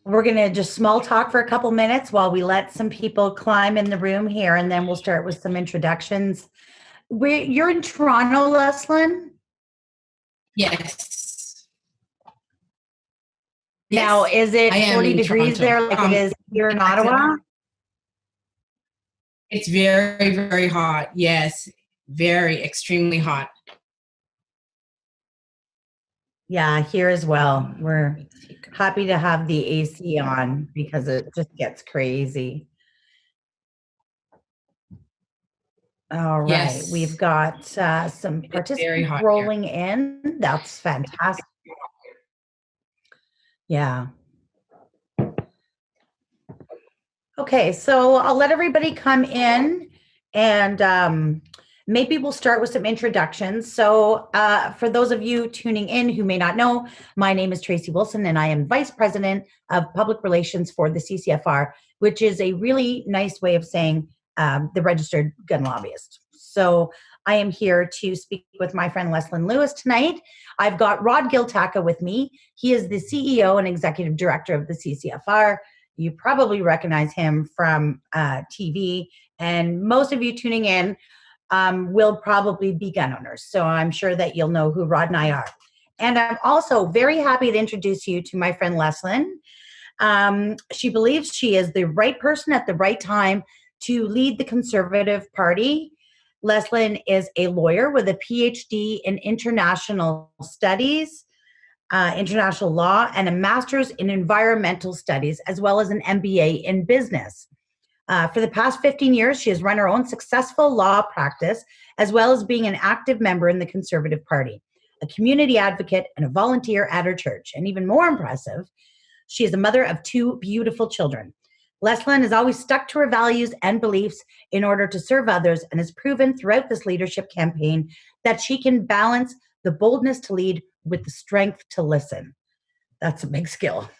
We're going to just small talk for a couple minutes while we let some people climb in the room here, and then we'll start with some introductions. You're in Toronto, Leslyn? Yes. Now, is it 40 degrees Toronto. there like it is here in Ottawa? It's very, very hot. Yes, very, extremely hot. Yeah, here as well. We're happy to have the AC on because it just gets crazy. All right, yes. We've got some participants rolling in. That's fantastic. Yeah. Okay, so I'll let everybody come in and maybe we'll start with some introductions. So for those of you tuning in who may not know, my name is Tracey Wilson and I am Vice President of Public Relations for the CCFR, which is a really nice way of saying the registered gun lobbyist. So I am here to speak with my friend Leslyn Lewis tonight. I've got Rod Giltaca with me. He is the CEO and Executive Director of the CCFR. You probably recognize him from TV, and most of you tuning in will probably be gun owners. So I'm sure that you'll know who Rod and I are. And I'm also very happy to introduce you to my friend Leslyn. She believes she is the right person at the right time to lead the Conservative Party. Leslyn is a lawyer with a PhD in international studies, international law, and a master's in environmental studies, as well as an MBA in business. For the past 15 years, she has run her own successful law practice, as well as being an active member in the Conservative Party, a community advocate, and a volunteer at her church. And even more impressive, she is a mother of 2 beautiful children. Leslyn has always stuck to her values and beliefs in order to serve others and has proven throughout this leadership campaign that she can balance the boldness to lead with the strength to listen. That's a big skill.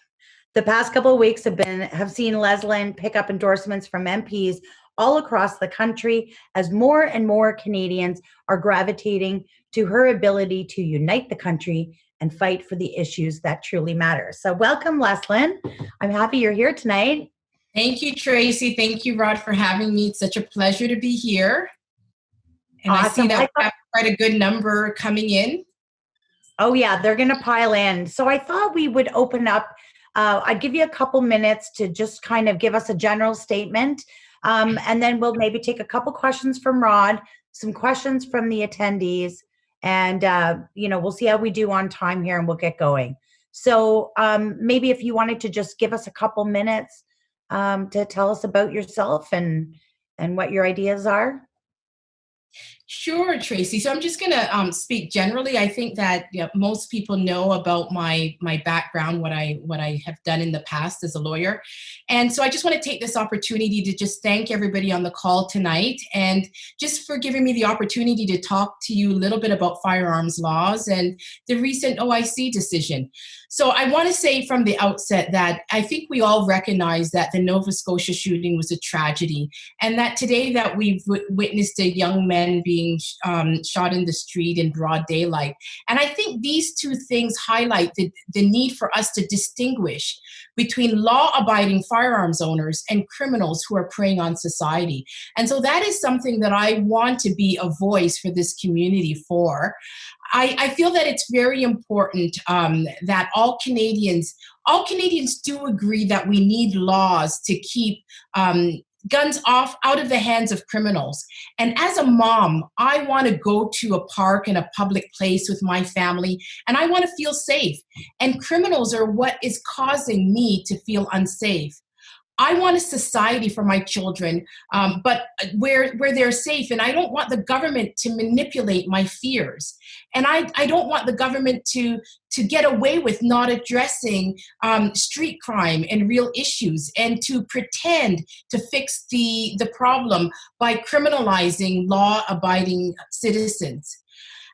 The past couple of weeks have seen Leslyn pick up endorsements from MPs all across the country as more and more Canadians are gravitating to her ability to unite the country and fight for the issues that truly matter. So welcome, Leslyn. I'm happy you're here tonight. Thank you, Tracey. Thank you, Rod, for having me. It's such a pleasure to be here. And awesome. I see that we have quite a good number coming in. Oh, yeah, they're going to pile in. So I thought we would open up. I'd give you a couple minutes to just kind of give us a general statement. And then we'll maybe take a couple questions from Rod, some questions from the attendees. And, we'll see how we do on time here and we'll get going. So maybe if you wanted to just give us a couple minutes to tell us about yourself and what your ideas are. Sure, Tracey. So I'm just going to speak generally. I think that most people know about my background, what I have done in the past as a lawyer. And so I just want to take this opportunity to just thank everybody on the call tonight and just for giving me the opportunity to talk to you a little bit about firearms laws and the recent OIC decision. So I want to say from the outset that I think we all recognize that the Nova Scotia shooting was a tragedy and that today that we've witnessed a young man being shot in the street in broad daylight. And I think these two things highlight the need for us to distinguish between law-abiding firearms owners and criminals who are preying on society. And so that is something that I want to be a voice for this community for. I feel that it's very important that all Canadians do agree that we need laws to keep guns out of the hands of criminals. And as a mom, I want to go to a park and a public place with my family, and I want to feel safe. And criminals are what is causing me to feel unsafe. I want a society for my children, but where they're safe, and I don't want the government to manipulate my fears. And I don't want the government to get away with not addressing street crime and real issues and to pretend to fix the problem by criminalizing law-abiding citizens.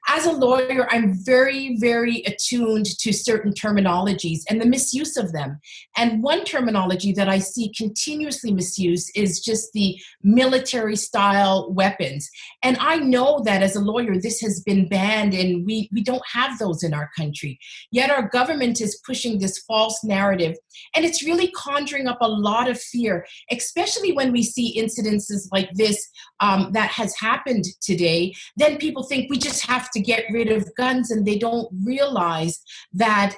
As a lawyer, I'm very, very attuned to certain terminologies and the misuse of them. And one terminology that I see continuously misused is just the military style weapons. And I know that as a lawyer, this has been banned and we don't have those in our country. Yet our government is pushing this false narrative, and it's really conjuring up a lot of fear, especially when we see incidences like this that has happened today. Then people think we just have to get rid of guns, and they don't realize that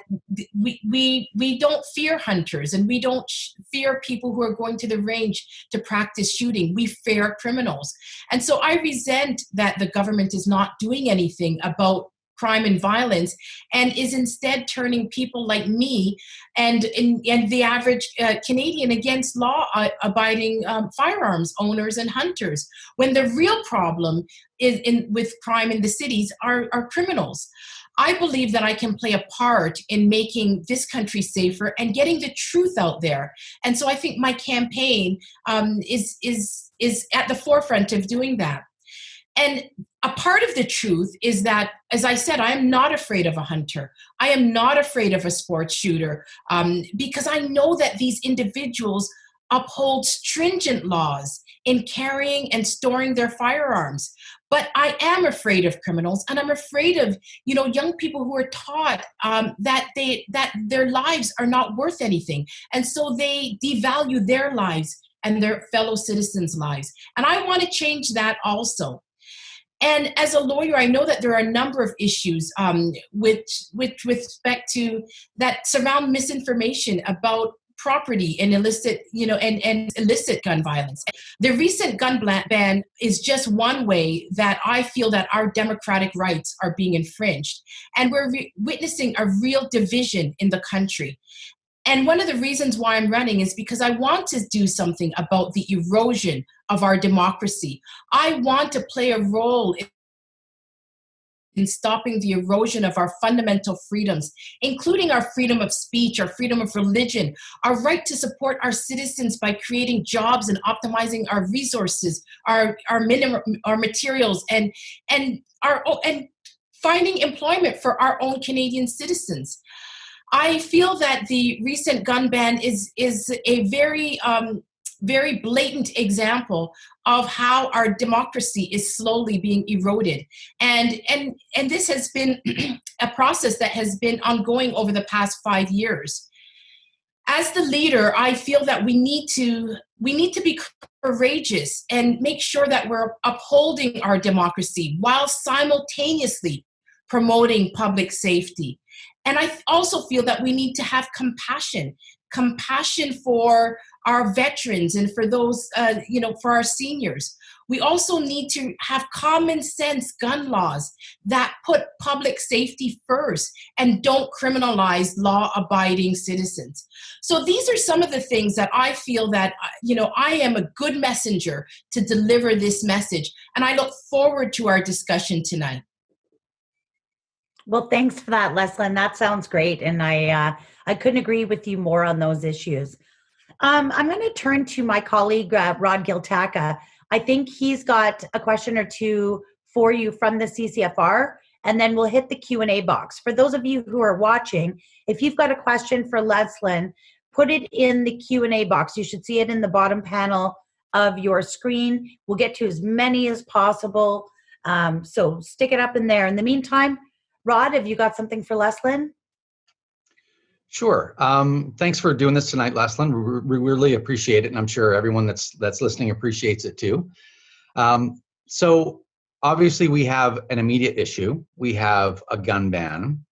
we don't fear hunters, and we don't fear people who are going to the range to practice shooting. We fear criminals. And so I resent that the government is not doing anything about crime and violence, and is instead turning people like me and the average Canadian against law-abiding firearms owners and hunters, when the real problem with crime in the cities are criminals. I believe that I can play a part in making this country safer and getting the truth out there. And so I think my campaign is at the forefront of doing that. And a part of the truth is that, as I said, I am not afraid of a hunter. I am not afraid of a sports shooter, because I know that these individuals uphold stringent laws in carrying and storing their firearms. But I am afraid of criminals, and I'm afraid of, young people who are taught that their lives are not worth anything, and so they devalue their lives and their fellow citizens' lives. And I want to change that also. And as a lawyer, I know that there are a number of issues with respect to that surround misinformation about property and illicit, and illicit gun violence. The recent gun ban is just one way that I feel that our democratic rights are being infringed. And we're witnessing a real division in the country. And one of the reasons why I'm running is because I want to do something about the erosion of our democracy. I want to play a role in stopping the erosion of our fundamental freedoms, including our freedom of speech, our freedom of religion, our right to support our citizens by creating jobs and optimizing our resources, our materials, and finding employment for our own Canadian citizens. I feel that the recent gun ban is a very very blatant example of how our democracy is slowly being eroded. And this has been a process that has been ongoing over the past 5 years. As the leader, I feel that we need to be courageous and make sure that we're upholding our democracy while simultaneously promoting public safety. And I also feel that we need to have compassion for our veterans and for those, for our seniors. We also need to have common sense gun laws that put public safety first and don't criminalize law-abiding citizens. So these are some of the things that I feel that, I am a good messenger to deliver this message. And I look forward to our discussion tonight. Well, thanks for that, Leslyn. That sounds great. And I couldn't agree with you more on those issues. I'm going to turn to my colleague, Rod Giltaca. I think he's got a question or two for you from the CCFR, and then we'll hit the Q&A box. For those of you who are watching, if you've got a question for Leslyn, put it in the Q&A box. You should see it in the bottom panel of your screen. We'll get to as many as possible. So stick it up in there. In the meantime, Rod, have you got something for Leslyn? Sure. Thanks for doing this tonight, Leslyn. We really appreciate it, and I'm sure everyone that's listening appreciates it too. So obviously we have an immediate issue. We have a gun ban,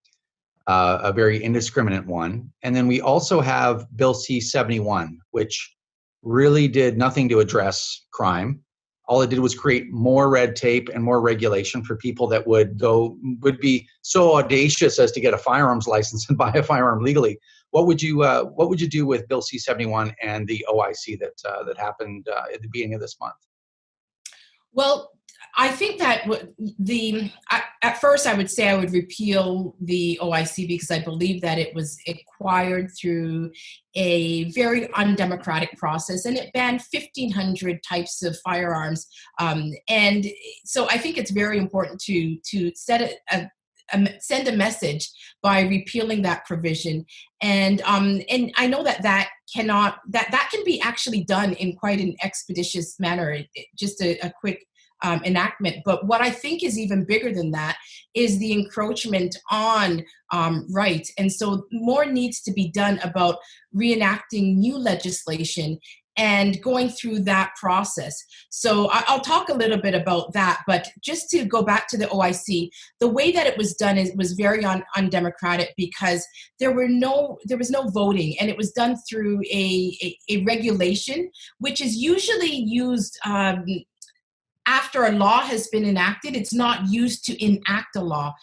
a very indiscriminate one, and then we also have Bill C-71, which really did nothing to address crime. All it did was create more red tape and more regulation for people that would be so audacious as to get a firearms license and buy a firearm legally. What would you do with Bill C-71 and the OIC that happened at the beginning of this month? Well, I think that at first I would say I would repeal the OIC because I believe that it was acquired through a very undemocratic process, and it banned 1,500 types of firearms. And so I think it's very important to send a message by repealing that provision. And I know that can be actually done in quite an expeditious manner. Just a quick enactment. But what I think is even bigger than that is the encroachment on rights. And so more needs to be done about reenacting new legislation and going through that process. So I'll talk a little bit about that, but just to go back to the OIC, the way that it was done was very undemocratic because there was no voting, and it was done through a regulation, which is usually used after a law has been enacted. It's not used to enact a law.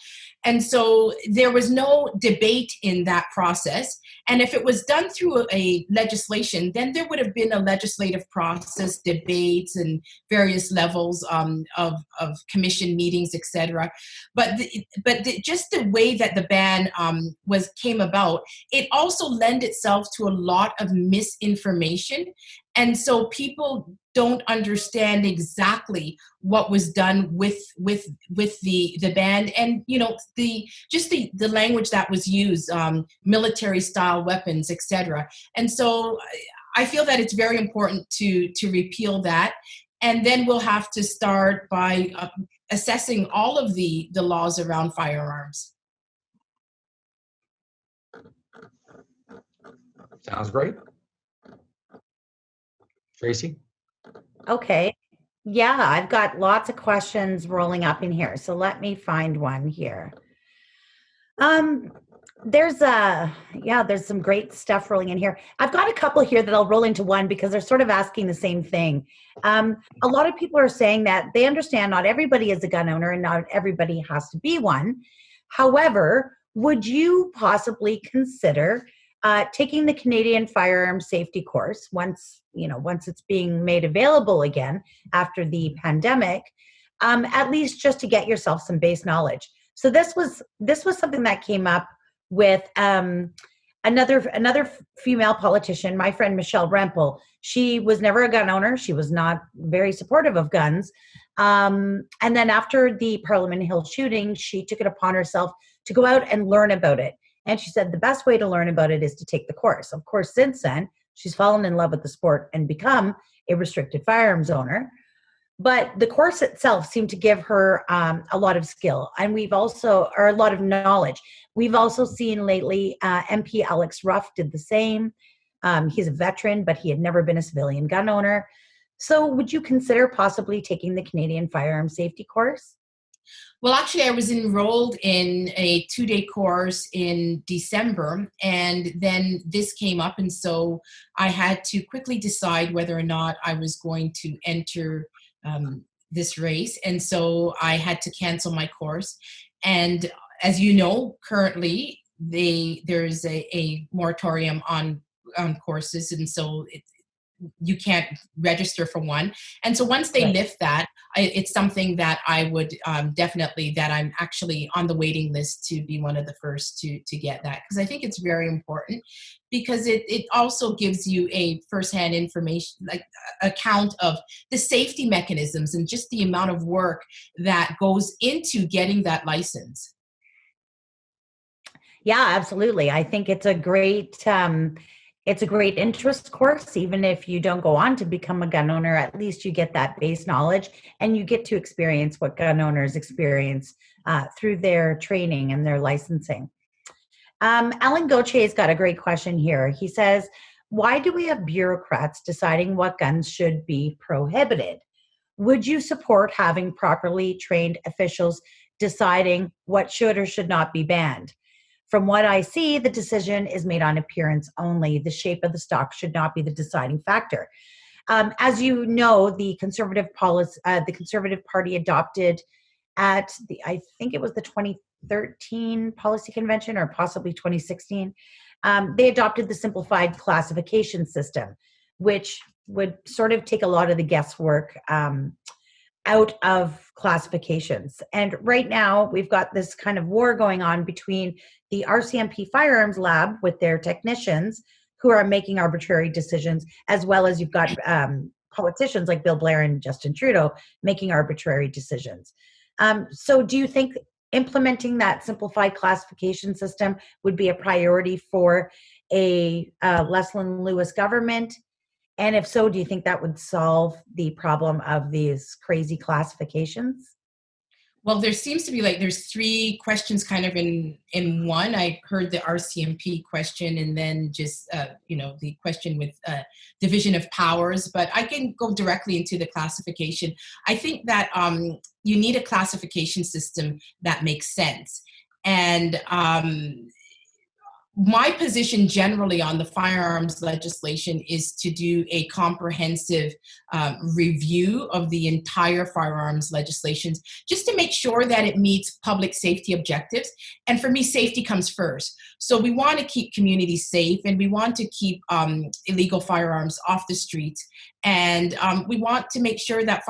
And so there was no debate in that process. And if it was done through a legislation, then there would have been a legislative process, debates, and various levels of commission meetings, etc. But just the way that the ban came about, it also lent itself to a lot of misinformation. And so people don't understand exactly what was done with the ban, and the language that was used, military style weapons, etc. And so I feel that it's very important to repeal that, and then we'll have to start by assessing all of the laws around firearms. Sounds great. Tracey? Okay. Yeah, I've got lots of questions rolling up in here. So let me find one here. There's some great stuff rolling in here. I've got a couple here that I'll roll into one because they're sort of asking the same thing. A lot of people are saying that they understand not everybody is a gun owner and not everybody has to be one. However, would you possibly consider taking the Canadian firearm safety course once it's being made available again after the pandemic, at least just to get yourself some base knowledge? So this was something that came up with another female politician, my friend Michelle Rempel. She was never a gun owner. She was not very supportive of guns. And then after the Parliament Hill shooting, she took it upon herself to go out and learn about it. And she said the best way to learn about it is to take the course. Of course, since then, she's fallen in love with the sport and become a restricted firearms owner. But the course itself seemed to give her a lot of skill, and a lot of knowledge. We've also seen lately MP Alex Ruff did the same. He's a veteran, but he had never been a civilian gun owner. So would you consider possibly taking the Canadian firearm safety course? Well, actually, I was enrolled in a 2-day course in December, and then this came up, and so I had to quickly decide whether or not I was going to enter this race, and so I had to cancel my course. And as you know, currently there's a moratorium on courses, and so you can't register for one. And so once they lift that, it's something that I would definitely, that I'm actually on the waiting list to be one of the first to get that. Because I think it's very important, because it also gives you a firsthand information, like account of the safety mechanisms and just the amount of work that goes into getting that license. Yeah, absolutely. I think it's a great interest course. Even if you don't go on to become a gun owner, at least you get that base knowledge and you get to experience what gun owners experience through their training and their licensing. Alan Gauthier got a great question here. He says, why do we have bureaucrats deciding what guns should be prohibited? Would you support having properly trained officials deciding what should or should not be banned? From what I see, the decision is made on appearance only. The shape of the stock should not be the deciding factor. As you know, the Conservative Party adopted at I think it was the 2013 policy convention, or possibly 2016. They adopted the simplified classification system, which would sort of take a lot of the guesswork out of classifications. And right now we've got this kind of war going on between the RCMP Firearms Lab with their technicians who are making arbitrary decisions, as well as you've got politicians like Bill Blair and Justin Trudeau making arbitrary decisions. So do you think implementing that simplified classification system would be a priority for a Leslyn Lewis government? And if so, do you think that would solve the problem of these crazy classifications? Well, there seems to be there's three questions kind of in one. I heard the RCMP question and then just the question with division of powers, but I can go directly into the classification. I think that you need a classification system that makes sense. And my position generally on the firearms legislation is to do a comprehensive review of the entire firearms legislations, just to make sure that it meets public safety objectives. And for me, safety comes first. So we want to keep communities safe, and we want to keep illegal firearms off the streets. And we want to make sure that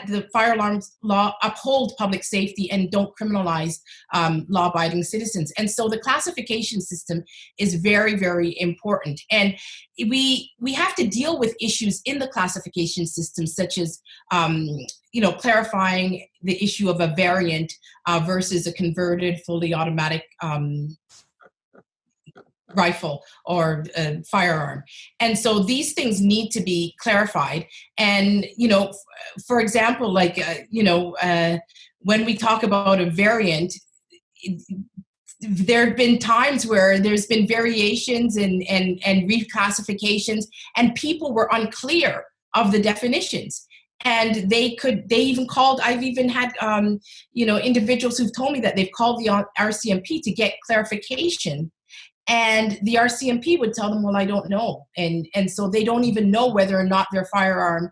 the firearms law uphold public safety and don't criminalize law-abiding citizens. And so the classification system is very, very important. And we have to deal with issues in the classification system, such as clarifying the issue of a variant versus a converted fully automatic rifle or firearm. And so these things need to be clarified. And, for example, when we talk about a variant, there have been times where there's been variations and reclassifications, and people were unclear of the definitions. And I've even had, individuals who've told me that they've called the RCMP to get clarification. And the RCMP would tell them, well, I don't know. And so they don't even know whether or not their firearm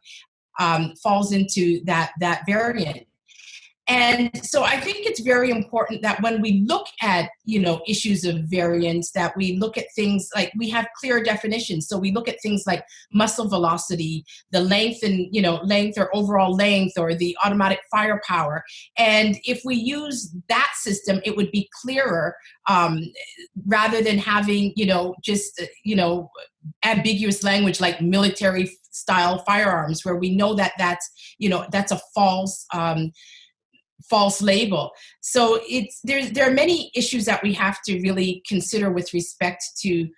falls into that variant. And so I think it's very important that when we look at, issues of variants, that we look at things like we have clear definitions. So we look at things like muzzle velocity, the length and, length or overall length, or the automatic firepower. And if we use that system, it would be clearer rather than having, ambiguous language like military style firearms, where we know that that's a false label. So there are many issues that we have to really consider with respect to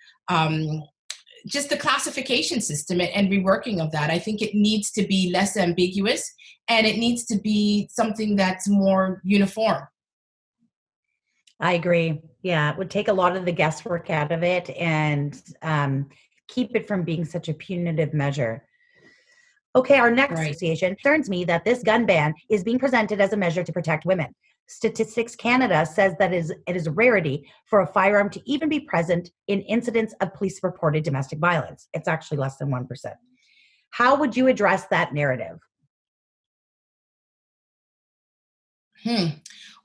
just the classification system and reworking of that. I think it needs to be less ambiguous, and it needs to be something that's more uniform. I agree. Yeah, it would take a lot of the guesswork out of it and keep it from being such a punitive measure. Okay, our next association concerns me that this gun ban is being presented as a measure to protect women. Statistics Canada says that it is a rarity for a firearm to even be present in incidents of police-reported domestic violence. It's actually less than 1%. How would you address that narrative?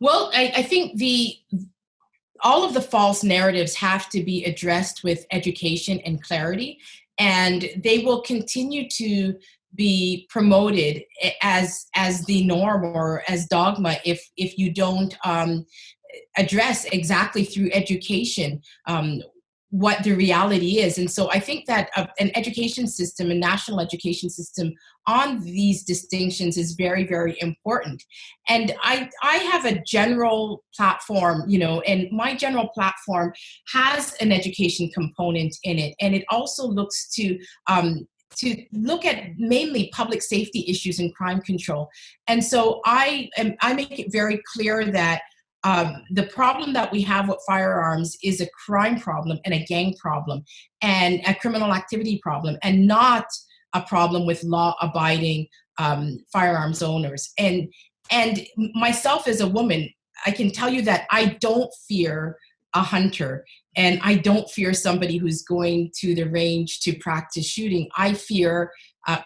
Well, I think all of the false narratives have to be addressed with education and clarity, and they will continue to be promoted as the norm or as dogma if you don't address exactly through education what the reality is. And so I think that an education system, a national education system on these distinctions is very, very important. And I have a general platform, and my general platform has an education component in it. And it also looks to look at mainly public safety issues and crime control. And so I make it very clear that the problem that we have with firearms is a crime problem and a gang problem and a criminal activity problem, and not a problem with law-abiding firearms owners. And myself as a woman, I can tell you that I don't fear a hunter, and I don't fear somebody who's going to the range to practice shooting. I fear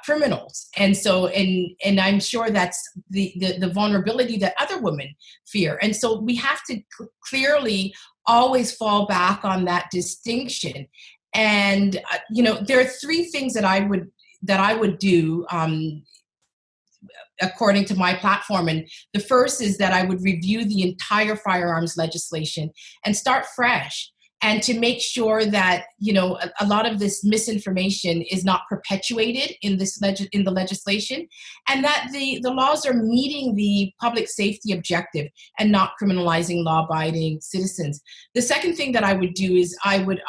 criminals. And so, and I'm sure that's the vulnerability that other women fear. And so we have to clearly always fall back on that distinction. And, there are three things that I would do according to my platform. And the first is that I would review the entire firearms legislation and start fresh, and to make sure that, you know, a lot of this misinformation is not perpetuated in in the legislation, and that the laws are meeting the public safety objective and not criminalizing law-abiding citizens. The second thing that I would do is I would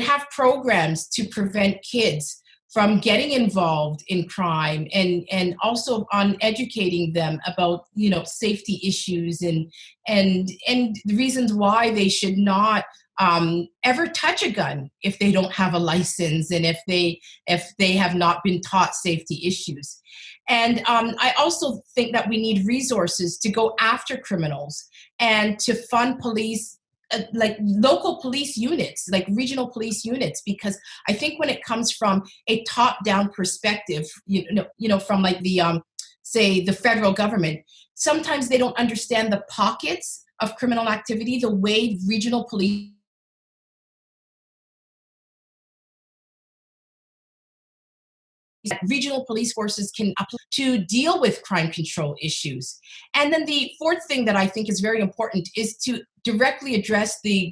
have programs to prevent kids from getting involved in crime, and also on educating them about, you know, safety issues and the reasons why they should not ever touch a gun if they don't have a license, and if they have not been taught safety issues. And I also think that we need resources to go after criminals and to fund police, like local police units, like regional police units, because I think when it comes from a top-down perspective, you know, from like the say the federal government, sometimes they don't understand the pockets of criminal activity, the way regional police forces can to deal with crime control issues. And then the fourth thing that I think is very important is to directly address the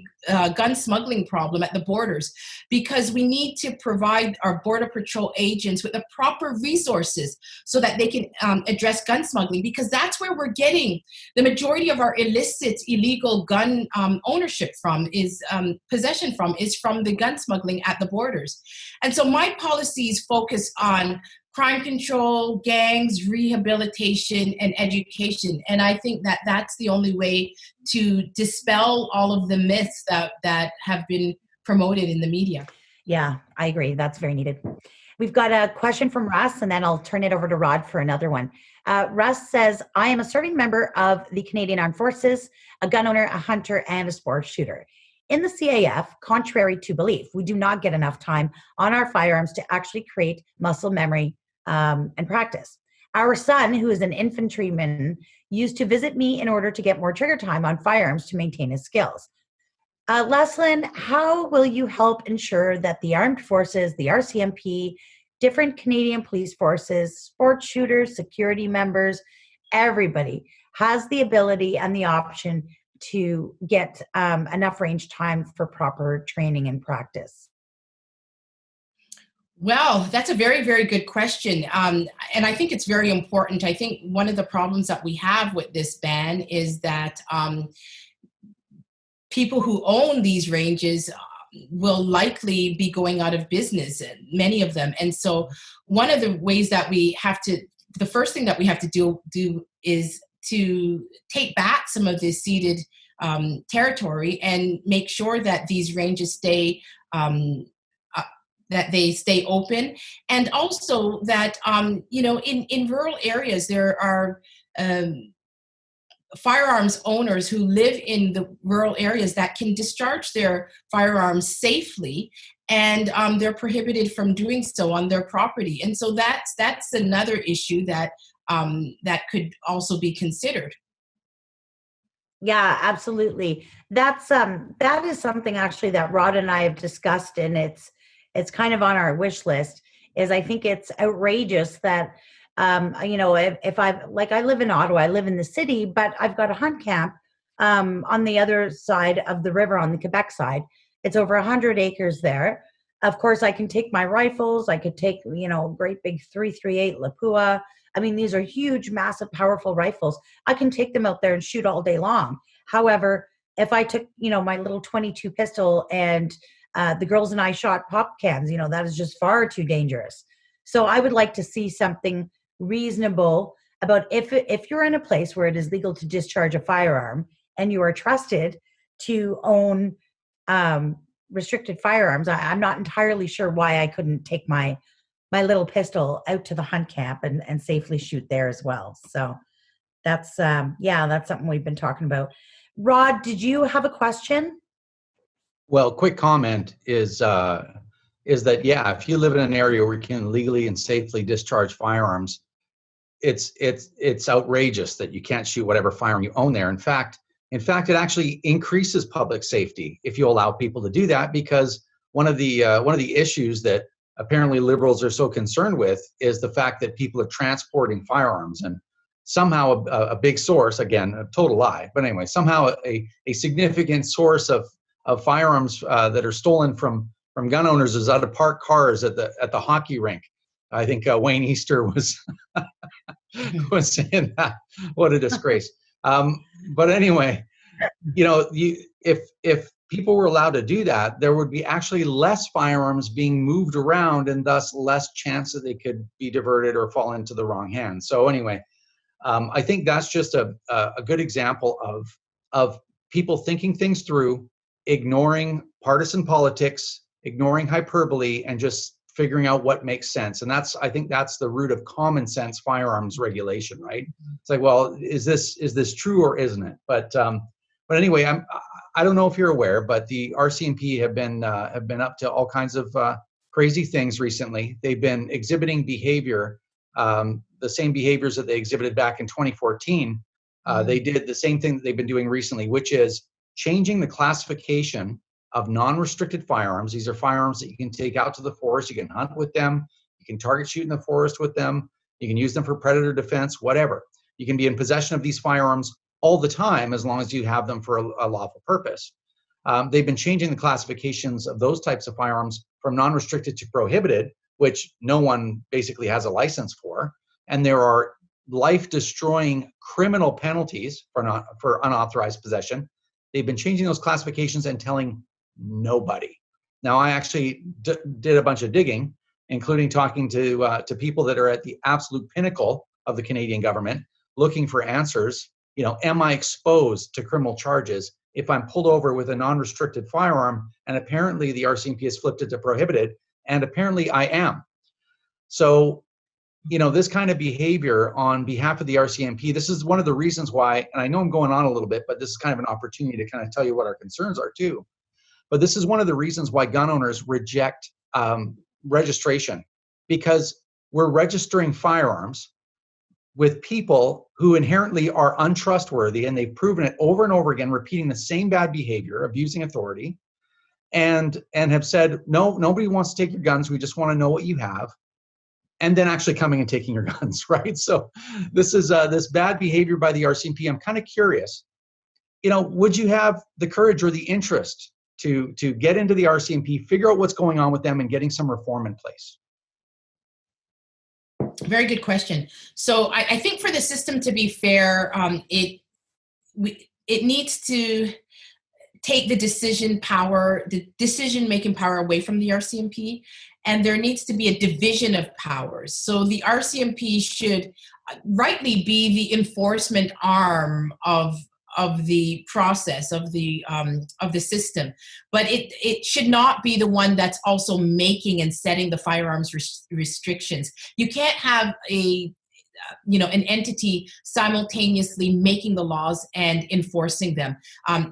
gun smuggling problem at the borders, because we need to provide our Border Patrol agents with the proper resources so that they can address gun smuggling, because that's where we're getting the majority of our illicit, illegal gun ownership from, is possession from, is from the gun smuggling at the borders. And so my policies focus on crime control, gangs, rehabilitation, and education. And I think that that's the only way to dispel all of the myths that have been promoted in the media. Yeah, I agree. That's very needed. We've got a question from Russ, and then I'll turn it over to Rod for another one. Russ says, I am a serving member of the Canadian Armed Forces, a gun owner, a hunter, and a sports shooter. In the CAF, contrary to belief, we do not get enough time on our firearms to actually create muscle memory and practice. Our son, who is an infantryman, used to visit me in order to get more trigger time on firearms to maintain his skills. Leslyn, how will you help ensure that the armed forces, the RCMP, different Canadian police forces, sports shooters, security members, everybody has the ability and the option to get enough range time for proper training and practice? Well, that's a very, very good question. And I think it's very important. I think one of the problems that we have with this ban is that people who own these ranges will likely be going out of business, many of them. And so one of the ways that we have to, the first thing that we have to do is to take back some of this ceded territory and make sure that these ranges stay that they stay open, and also that you know, in rural areas there are firearms owners who live in the rural areas that can discharge their firearms safely, and they're prohibited from doing so on their property. And so that's another issue that that could also be considered. Yeah, absolutely. That is something actually that Rod and I have discussed, and it's kind of on our wish list. Is I think it's outrageous that you know, if I live in Ottawa, I live in the city, but I've got a hunt camp on the other side of the river, on the Quebec side. It's over 100 acres there. Of course, I can take my rifles. I could take, you know, great big 338 Lapua. I mean, these are huge, massive, powerful rifles. I can take them out there and shoot all day long. However, if I took, you know, my little 22 pistol and the girls and I shot pop cans, you know, that is just far too dangerous. So I would like to see something reasonable about if you're in a place where it is legal to discharge a firearm and you are trusted to own restricted firearms. I'm not entirely sure why I couldn't take my little pistol out to the hunt camp and safely shoot there as well. So that's that's something we've been talking about. Rod, did you have a question? Well, quick comment is that, yeah, if you live in an area where you can legally and safely discharge firearms, it's outrageous that you can't shoot whatever firearm you own there. In fact, it actually increases public safety if you allow people to do that, because one of the issues that apparently liberals are so concerned with is the fact that people are transporting firearms, and somehow a big source, again, a total lie, but anyway, somehow a significant source of firearms that are stolen from gun owners is out of parked cars at the hockey rink. I think Wayne Easter was was saying that. What a disgrace. But anyway, if people were allowed to do that, there would be actually less firearms being moved around, and thus less chance that they could be diverted or fall into the wrong hands. So anyway, I think that's just a good example of people thinking things through, ignoring partisan politics, ignoring hyperbole, and just figuring out what makes sense. And I think that's the root of common sense firearms regulation, right? It's like, well, is this true or isn't it? But anyway, I don't know if you're aware, but the RCMP have been up to all kinds of crazy things recently. They've been exhibiting behavior, the same behaviors that they exhibited back in 2014. They did the same thing that they've been doing recently, which is changing the classification of non-restricted firearms. These are firearms that you can take out to the forest, you can hunt with them, you can target shoot in the forest with them, you can use them for predator defense, whatever. You can be in possession of these firearms all the time as long as you have them for a lawful purpose. They've been changing the classifications of those types of firearms from non-restricted to prohibited, which no one basically has a license for. And there are life-destroying criminal penalties for unauthorized possession. They've been changing those classifications and telling nobody. Now, I actually did a bunch of digging, including talking to people that are at the absolute pinnacle of the Canadian government, looking for answers. Am I exposed to criminal charges if I'm pulled over with a non-restricted firearm? And apparently the RCMP has flipped it to prohibited, and apparently I am. So, this kind of behavior on behalf of the RCMP, this is one of the reasons why, and I know I'm going on a little bit, but this is kind of an opportunity to kind of tell you what our concerns are too. But this is one of the reasons why gun owners reject registration, because we're registering firearms with people who inherently are untrustworthy, and they've proven it over and over again, repeating the same bad behavior, abusing authority, and have said, no, nobody wants to take your guns, we just want to know what you have, and then actually coming and taking your guns, right? So this is this bad behavior by the RCMP. I'm kind of curious, would you have the courage or the interest to get into the RCMP, figure out what's going on with them, and getting some reform in place? Very good question. So I think for the system to be fair, it needs to take the decision-making power away from the RCMP, and there needs to be a division of powers. So the RCMP should rightly be the enforcement arm of the process of the system, but it should not be the one that's also making and setting the firearms restrictions. You can't have an entity simultaneously making the laws and enforcing them.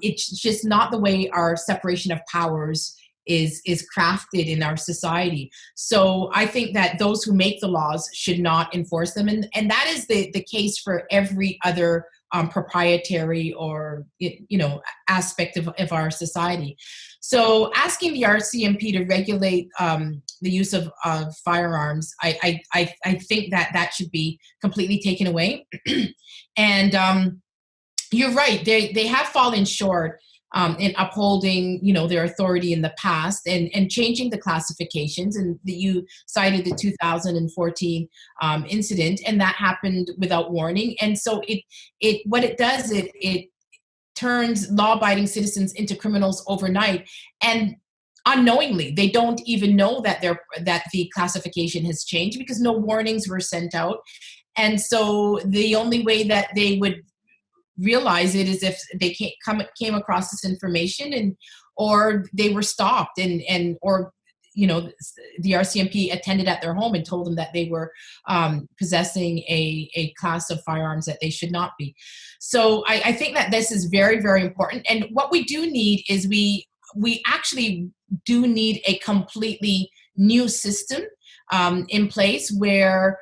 It's just not the way our separation of powers is crafted in our society. So I think that those who make the laws should not enforce them, and that is the case for every other proprietary or aspect of our society. So asking the RCMP to regulate the use of firearms, I think that should be completely taken away. And you're right, they have fallen short in upholding their authority in the past and changing the classifications. And you cited the 2014 incident, and that happened without warning. And so what it does, it turns law-abiding citizens into criminals overnight, and unknowingly they don't even know that the classification has changed because no warnings were sent out. And so the only way that they would realize it is if they came across this information or they were stopped or the RCMP attended at their home and told them that they were possessing a class of firearms that they should not be. So I think that this is very, very important. And what we do need is we actually do need a completely new system in place where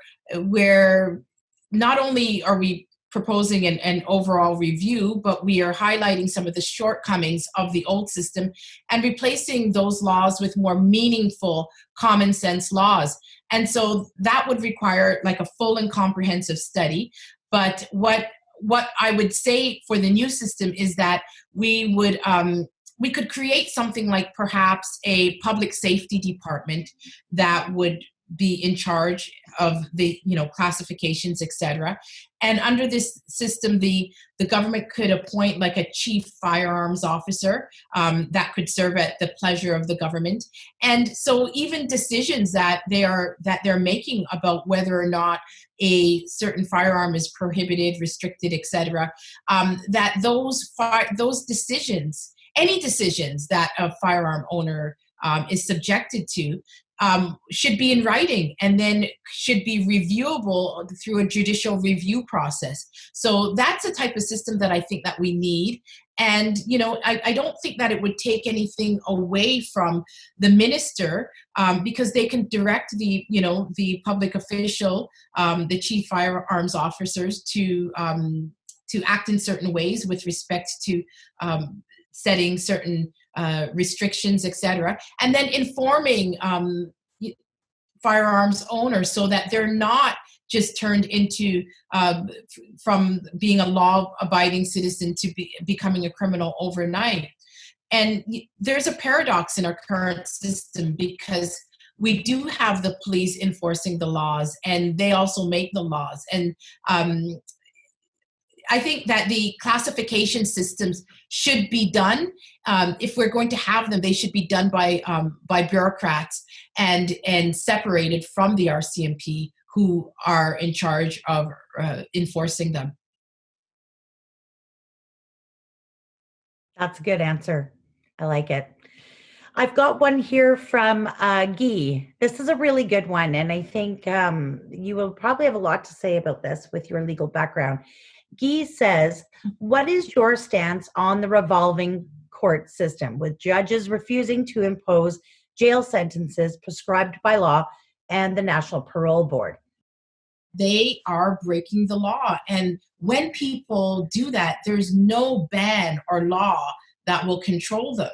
not only are we proposing an overall review, but we are highlighting some of the shortcomings of the old system and replacing those laws with more meaningful common sense laws. And so that would require like a full and comprehensive study. But what I would say for the new system is that we could create something like perhaps a public safety department that would be in charge of the classifications, etc. And under this system, the government could appoint like a chief firearms officer that could serve at the pleasure of the government. And so even decisions that they're making about whether or not a certain firearm is prohibited, restricted, etc., that those decisions, any decisions that a firearm owner is subjected to, should be in writing and then should be reviewable through a judicial review process. So that's a type of system that I think that we need. And, I don't think that it would take anything away from the minister, because they can direct the public official, the chief firearms officers to act in certain ways with respect to setting certain restrictions, etc., and then informing firearms owners so that they're not just turned into from being a law-abiding citizen to becoming a criminal overnight. And there's a paradox in our current system because we do have the police enforcing the laws, and they also make the laws. And I think that the classification systems should be done. If we're going to have them, they should be done by bureaucrats and separated from the RCMP, who are in charge of enforcing them. That's a good answer. I like it. I've got one here from Guy. This is a really good one, and I think you will probably have a lot to say about this with your legal background. Guy says, what is your stance on the revolving court system with judges refusing to impose jail sentences prescribed by law and the National Parole Board? They are breaking the law. And when people do that, there's no ban or law that will control them.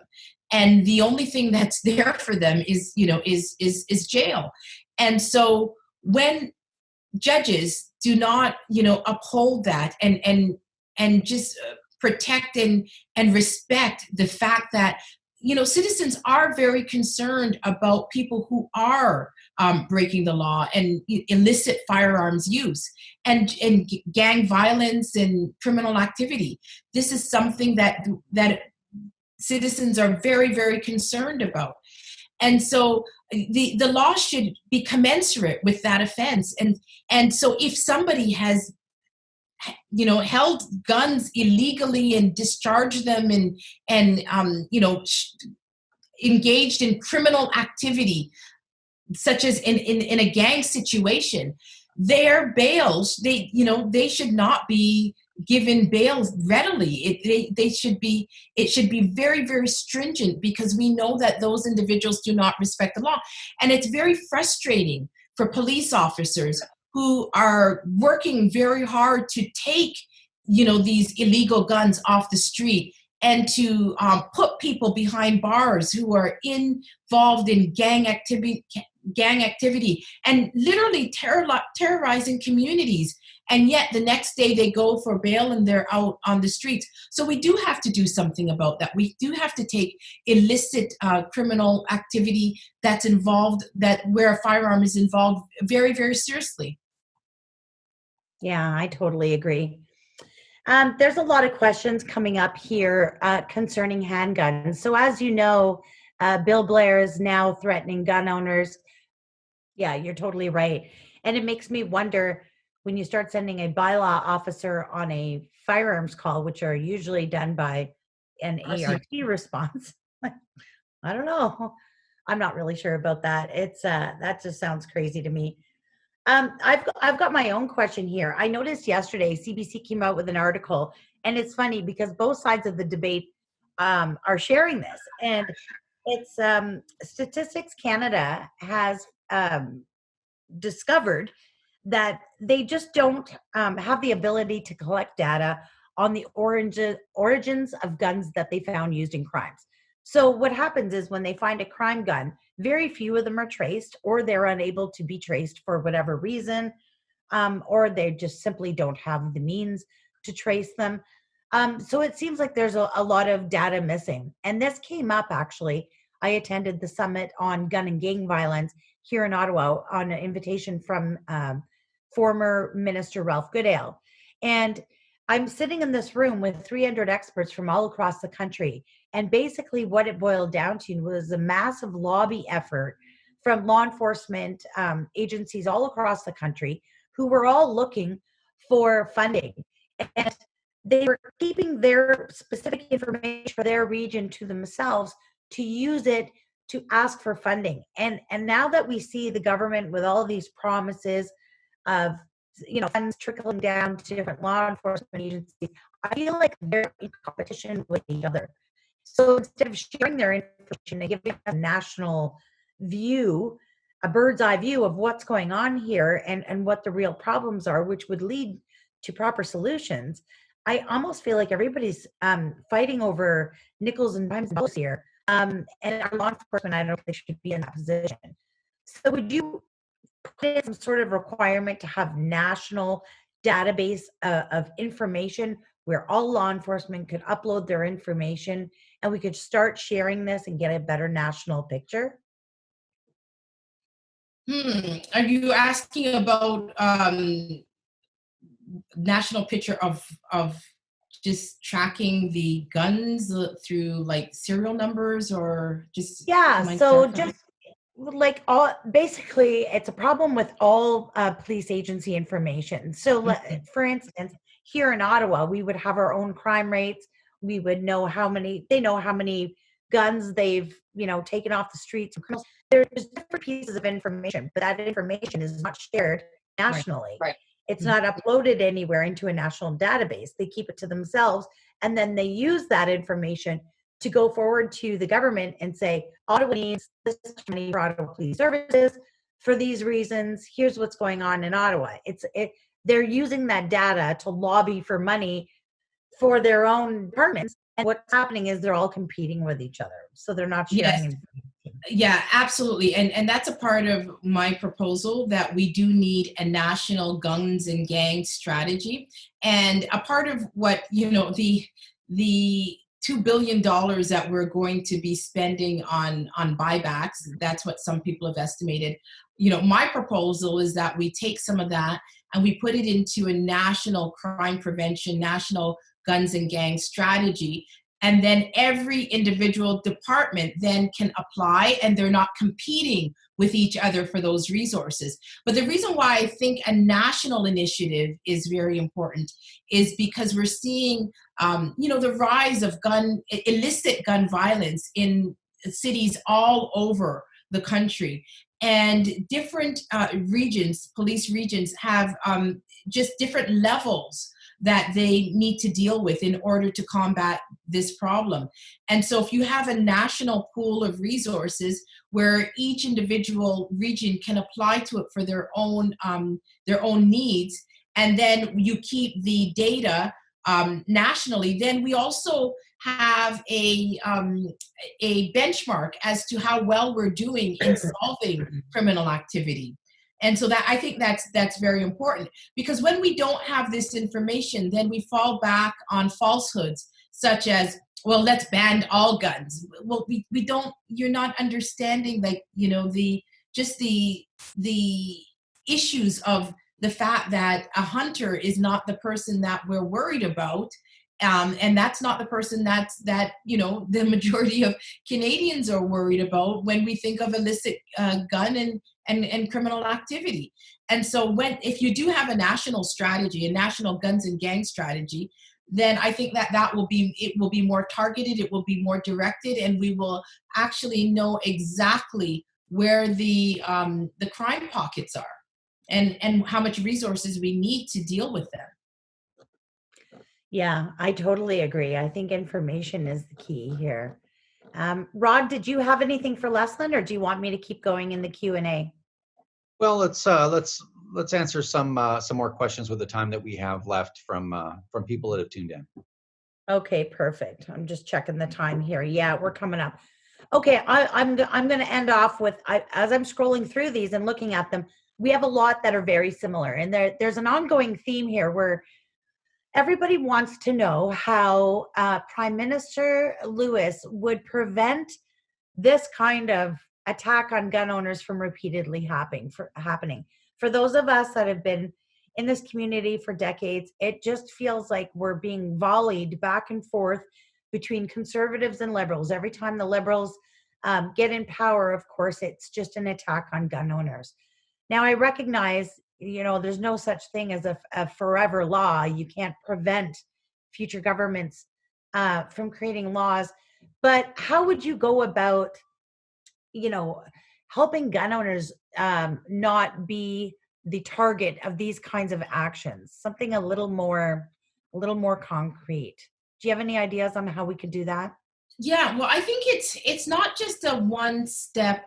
And the only thing that's there for them is jail. And so when judges do not, uphold that and just protect and respect the fact that, citizens are very concerned about people who are breaking the law and illicit firearms use and gang violence and criminal activity. This is something that citizens are very, very concerned about. And so the law should be commensurate with that offense. And so if somebody has, held guns illegally and discharged them and engaged in criminal activity, such as in a gang situation, their bails, they should not be given bail readily. It should be very, very stringent, because we know that those individuals do not respect the law. And it's very frustrating for police officers who are working very hard to take, these illegal guns off the street and to put people behind bars who are involved in gang activity and literally terrorizing communities. And yet the next day they go for bail and they're out on the streets. So we do have to do something about that. We do have to take illicit criminal activity that's involved, where a firearm is involved, very, very seriously. Yeah, I totally agree. There's a lot of questions coming up here concerning handguns. So as you know, Bill Blair is now threatening gun owners. Yeah, you're totally right. And it makes me wonder, when you start sending a bylaw officer on a firearms call, which are usually done by an ART response, I don't know. I'm not really sure about that. It's that just sounds crazy to me. I've got my own question here. I noticed yesterday CBC came out with an article, and it's funny because both sides of the debate are sharing this, and it's Statistics Canada has discovered that they just don't have the ability to collect data on the origins of guns that they found used in crimes. So what happens is when they find a crime gun, very few of them are traced, or they're unable to be traced for whatever reason, or they just simply don't have the means to trace them. So it seems like there's a lot of data missing. And this came up actually. I attended the summit on gun and gang violence here in Ottawa on an invitation from former Minister Ralph Goodale. And I'm sitting in this room with 300 experts from all across the country. And basically what it boiled down to was a massive lobby effort from law enforcement agencies all across the country who were all looking for funding. And they were keeping their specific information for their region to themselves to use it to ask for funding. And now that we see the government with all these promises of, funds trickling down to different law enforcement agencies, I feel like they're in competition with each other. So instead of sharing their information and giving a national view, a bird's eye view of what's going on here and what the real problems are, which would lead to proper solutions, I almost feel like everybody's fighting over nickels and dimes and dollars here. And our law enforcement, I don't know if they should be in that position. So would you put in some sort of requirement to have national database of information where all law enforcement could upload their information and we could start sharing this and get a better national picture? Are you asking about national picture of just tracking the guns through like serial numbers, or just so just like all, basically it's a problem with all police agency information. So for instance, here in Ottawa, we would have our own crime rates. We would know how many guns they've taken off the streets. There's different pieces of information, but that information is not shared nationally. Right. It's not uploaded anywhere into a national database. They keep it to themselves, and then they use that information to go forward to the government and say, Ottawa needs this money for Ottawa Police Services for these reasons. Here's what's going on in Ottawa. They're using that data to lobby for money for their own departments. And what's happening is they're all competing with each other. So they're not sharing information. Yeah, absolutely. And that's a part of my proposal, that we do need a national guns and gang strategy. And a part of what, the $2 billion that we're going to be spending on buybacks, that's what some people have estimated. My proposal is that we take some of that and we put it into a national crime prevention, national guns and gang strategy. And then every individual department then can apply, and they're not competing with each other for those resources. But the reason why I think a national initiative is very important is because we're seeing, the rise of illicit gun violence in cities all over the country. And different police regions have just different levels that they need to deal with in order to combat this problem. And so if you have a national pool of resources where each individual region can apply to it for their own needs, and then you keep the data nationally, then we also have a benchmark as to how well we're doing in solving criminal activity. And so that, I think that's very important, because when we don't have this information, then we fall back on falsehoods such as, well, let's ban all guns. Well, we don't, you're not understanding, like, the issues of the fact that a hunter is not the person that we're worried about. And that's not the person that the majority of Canadians are worried about when we think of illicit gun and criminal activity. And so if you do have a national strategy, a national guns and gang strategy, then I think it will be more targeted, it will be more directed, and we will actually know exactly where the crime pockets are and how much resources we need to deal with them. Yeah, I totally agree. I think information is the key here. Rod, did you have anything for Leslyn, or do you want me to keep going in the Q&A? Well, let's let's answer some more questions with the time that we have left from people that have tuned in. Okay, perfect. I'm just checking the time here. Yeah, we're coming up. Okay, I'm going to end off with, as I'm scrolling through these and looking at them, we have a lot that are very similar, and there's an ongoing theme here where everybody wants to know how Prime Minister Lewis would prevent this kind of attack on gun owners from repeatedly happening. For those of us that have been in this community for decades, it just feels like we're being volleyed back and forth between conservatives and liberals. Every time the liberals get in power, of course, it's just an attack on gun owners. Now, I recognize, there's no such thing as a forever law. You can't prevent future governments from creating laws. But how would you go about, helping gun owners not be the target of these kinds of actions? Something a little more concrete. Do you have any ideas on how we could do that? Yeah, well, I think it's not just a one-step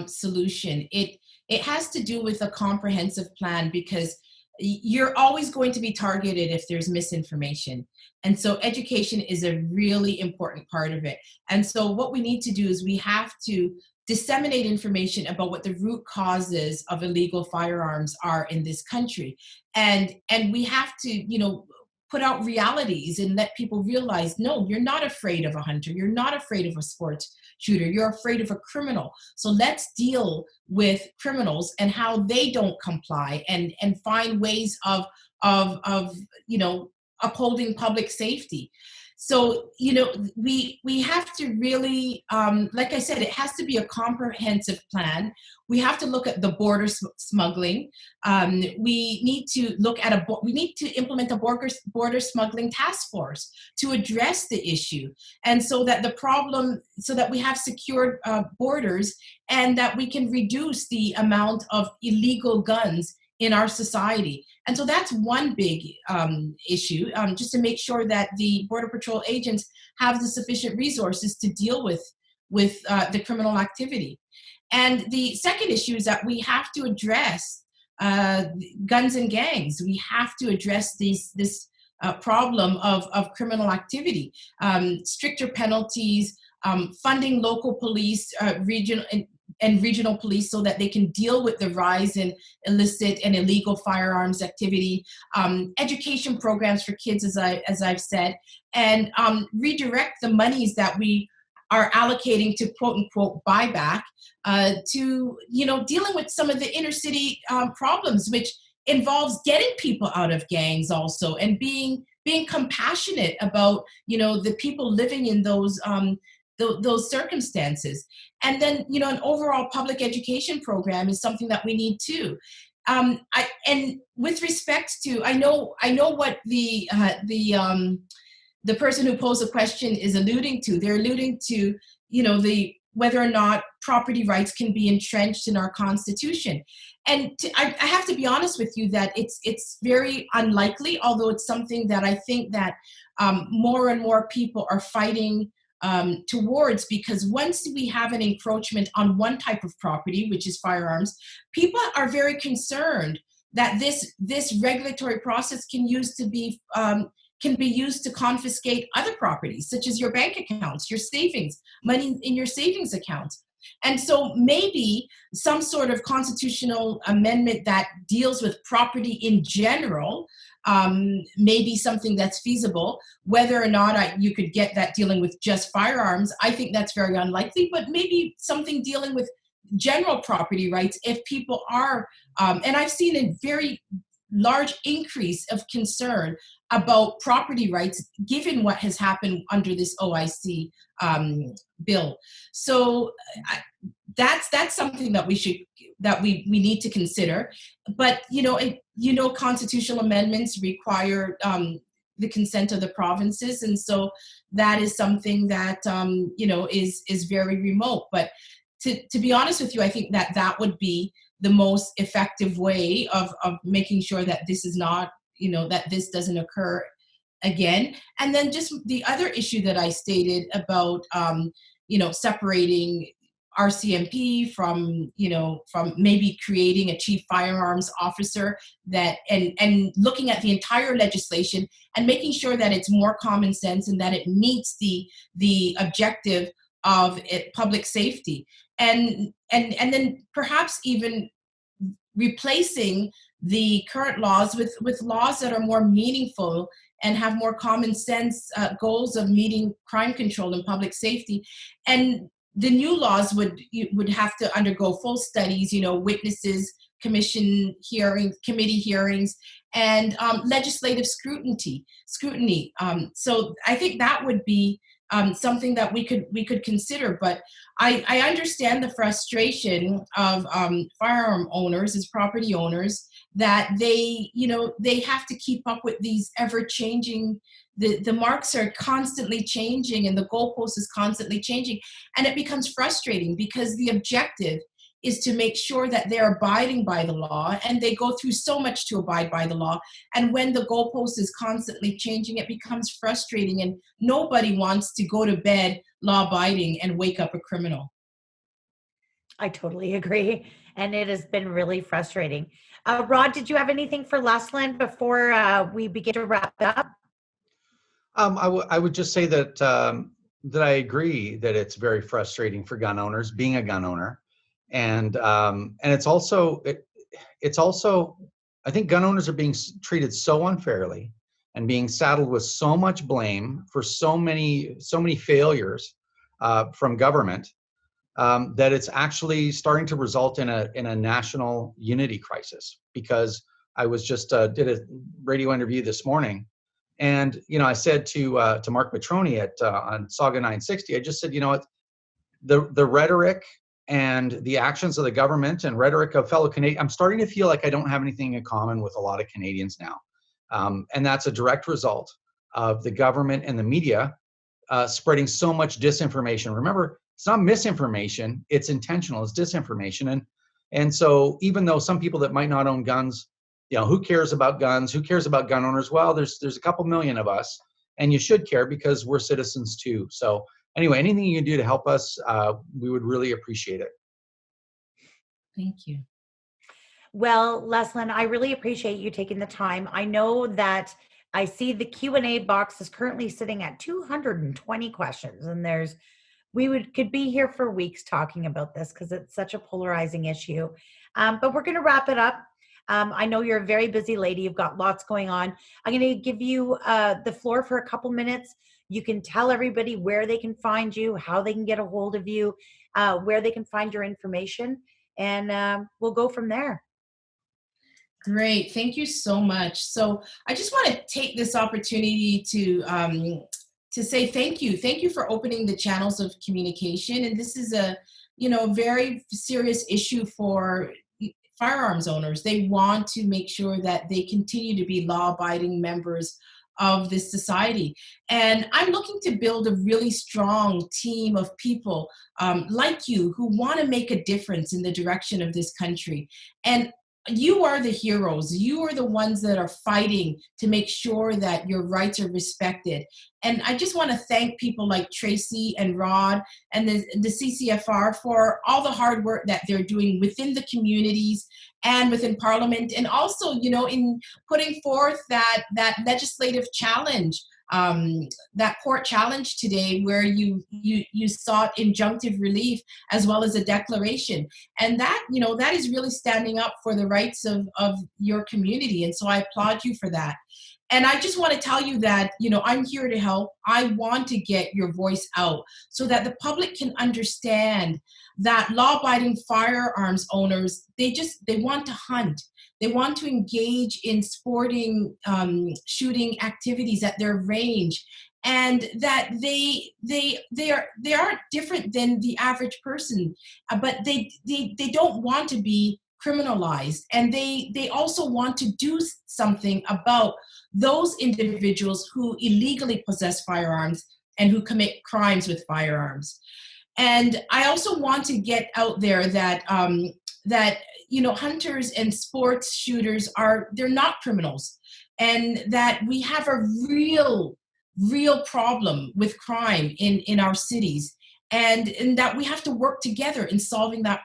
solution. It has to do with a comprehensive plan, because you're always going to be targeted if there's misinformation. And so education is a really important part of it. And so what we need to do is we have to disseminate information about what the root causes of illegal firearms are in this country. And we have to, put out realities and let people realize, no, you're not afraid of a hunter. You're not afraid of a sports shooter. You're afraid of a criminal. So let's deal with criminals and how they don't comply, and find ways of upholding public safety. So, we have to really, like I said, it has to be a comprehensive plan. We have to look at the border smuggling. We need to implement a border smuggling task force to address the issue, and so that we have secured borders, and that we can reduce the amount of illegal guns in our society. And so that's one big issue, just to make sure that the Border Patrol agents have the sufficient resources to deal with the criminal activity. And the second issue is that we have to address guns and gangs. We have to address this problem of criminal activity, stricter penalties, funding local police, regional police, so that they can deal with the rise in illicit and illegal firearms activity, education programs for kids, as I've said, and redirect the monies that we are allocating to quote unquote buyback to dealing with some of the inner city problems, which involves getting people out of gangs also, and being compassionate about the people living in those circumstances. And then, an overall public education program is something that we need too. And with respect to, I know what the person who posed the question is alluding to. They're alluding to, whether or not property rights can be entrenched in our Constitution. And I have to be honest with you that it's very unlikely, although it's something that I think that more and more people are fighting towards, because once we have an encroachment on one type of property, which is firearms, people are very concerned that this regulatory process can be used to confiscate other properties, such as your bank accounts, your savings, money in your savings accounts. And so maybe some sort of constitutional amendment that deals with property in general may be something that's feasible. Whether or not you could get that dealing with just firearms, I think that's very unlikely, but maybe something dealing with general property rights if people are, and I've seen a very large increase of concern about property rights given what has happened under this OIC bill. So that's something that we need to consider. But constitutional amendments require the consent of the provinces, and so that is something that is very remote. But to be honest with you, I think that would be the most effective way of making sure that this is not, that this doesn't occur again. And then just the other issue that I stated about, separating RCMP, from maybe creating a chief firearms officer, that and looking at the entire legislation and making sure that it's more common sense and that it meets the objective of public safety, and then perhaps even replacing the current laws with laws that are more meaningful and have more common sense goals of meeting crime control and public safety. And the new laws would have to undergo full studies, witnesses, commission hearings, committee hearings, and legislative scrutiny. So I think that would be something that we could consider. But I understand the frustration of firearm owners as property owners, that they have to keep up with these ever-changing, the marks are constantly changing and the goalpost is constantly changing. And it becomes frustrating because the objective is to make sure that they're abiding by the law, and they go through so much to abide by the law. And when the goalpost is constantly changing, it becomes frustrating, and nobody wants to go to bed law-abiding and wake up a criminal. I totally agree. And it has been really frustrating. Rod, did you have anything for Leslyn before we begin to wrap up? I would just say that I agree that it's very frustrating for gun owners, being a gun owner, and it's also I think gun owners are being treated so unfairly and being saddled with so much blame for so many failures from government, that it's actually starting to result in a national unity crisis. Because I was just did a radio interview this morning, and I said to Mark Matroni on Saga 960, I just said, the rhetoric and the actions of the government and rhetoric of fellow Canadians, I'm starting to feel like I don't have anything in common with a lot of Canadians now, and that's a direct result of the government and the media spreading so much disinformation. Remember, it's not misinformation; it's intentional. It's disinformation, and so even though some people that might not own guns, who cares about guns? Who cares about gun owners? Well, there's a couple million of us, and you should care because we're citizens too. So anyway, anything you can do to help us, we would really appreciate it. Thank you. Well, Leslyn, I really appreciate you taking the time. I know that I see the Q&A box is currently sitting at 220 questions, and could be here for weeks talking about this because it's such a polarizing issue. But we're going to wrap it up. I know you're a very busy lady. You've got lots going on. I'm going to give you the floor for a couple minutes. You can tell everybody where they can find you, how they can get a hold of you, where they can find your information, and we'll go from there. Great. Thank you so much. So I just want to take this opportunity to say thank you. Thank you for opening the channels of communication. And this is a very serious issue for firearms owners. They want to make sure that they continue to be law-abiding members of this society. And I'm looking to build a really strong team of people like you who want to make a difference in the direction of this country. And you are the heroes. You are the ones that are fighting to make sure that your rights are respected. And I just want to thank people like Tracey and Rod and the CCFR for all the hard work that they're doing within the communities and within Parliament, and also, in putting forth that legislative challenge, that court challenge today, where you sought injunctive relief as well as a declaration, and that is really standing up for the rights of your community. And so I applaud you for that. And I just want to tell you that, I'm here to help. I want to get your voice out so that the public can understand that law-abiding firearms owners, they want to hunt. They want to engage in sporting shooting activities at their range, and that they aren't different than the average person, but they don't want to be criminalized, and they also want to do something about those individuals who illegally possess firearms and who commit crimes with firearms. And I also want to get out there that hunters and sports shooters they're not criminals, and that we have a real problem with crime in our cities. and that we have to work together in solving that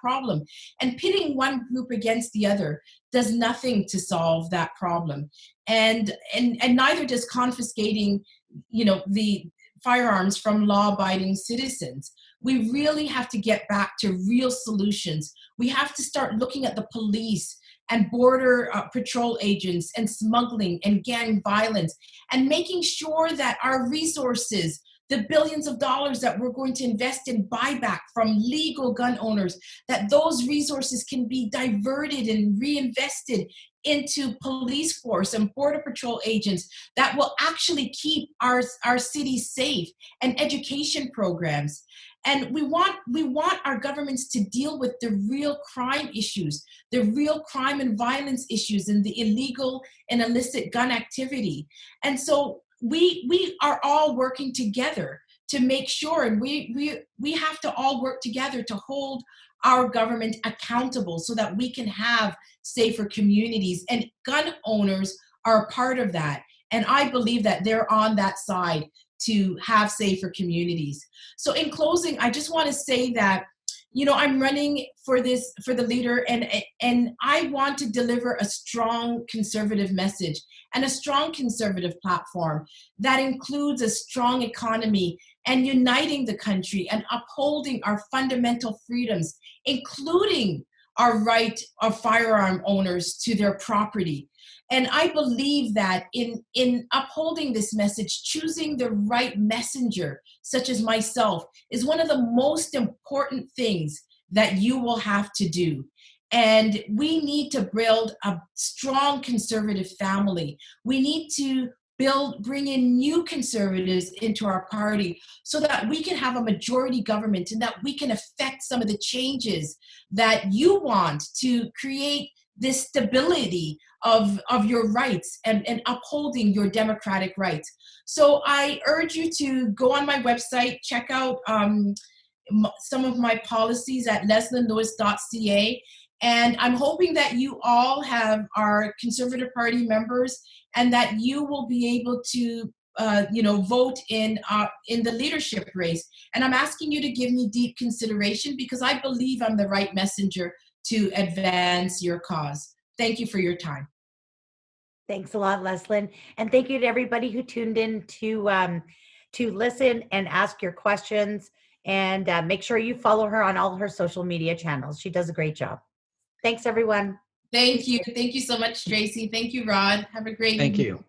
problem. And pitting one group against the other does nothing to solve that problem. And neither does confiscating, the firearms from law-abiding citizens. We really have to get back to real solutions. We have to start looking at the police and border patrol agents and smuggling and gang violence, and making sure that our resources, the billions of dollars that we're going to invest in buyback from legal gun owners, that those resources can be diverted and reinvested into police force and border patrol agents that will actually keep our cities safe, and education programs. And we want our governments to deal with the real crime issues, the real crime and violence issues, and the illegal and illicit gun activity. And so we are all working together to make sure, and we have to all work together to hold our government accountable so that we can have safer communities, and gun owners are a part of that. And I believe that they're on that side to have safer communities. So in closing, I just want to say that, I'm running for the leader, and I want to deliver a strong conservative message and a strong conservative platform that includes a strong economy and uniting the country and upholding our fundamental freedoms, including our right of firearm owners to their property. And I believe that in upholding this message, choosing the right messenger, such as myself, is one of the most important things that you will have to do. And we need to build a strong conservative family. We need to bring in new conservatives into our party so that we can have a majority government and that we can affect some of the changes that you want to create this stability of your rights and upholding your democratic rights. So I urge you to go on my website, check out some of my policies at leslynlewis.ca. And I'm hoping that you all are Conservative Party members, and that you will be able to vote in the leadership race. And I'm asking you to give me deep consideration, because I believe I'm the right messenger to advance your cause. Thank you for your time. Thanks a lot, Leslyn. And thank you to everybody who tuned in to listen and ask your questions. And make sure you follow her on all her social media channels. She does a great job. Thanks, everyone. Thank you. Thank you so much, Tracey. Thank you, Rod. Have a great evening. Thank you.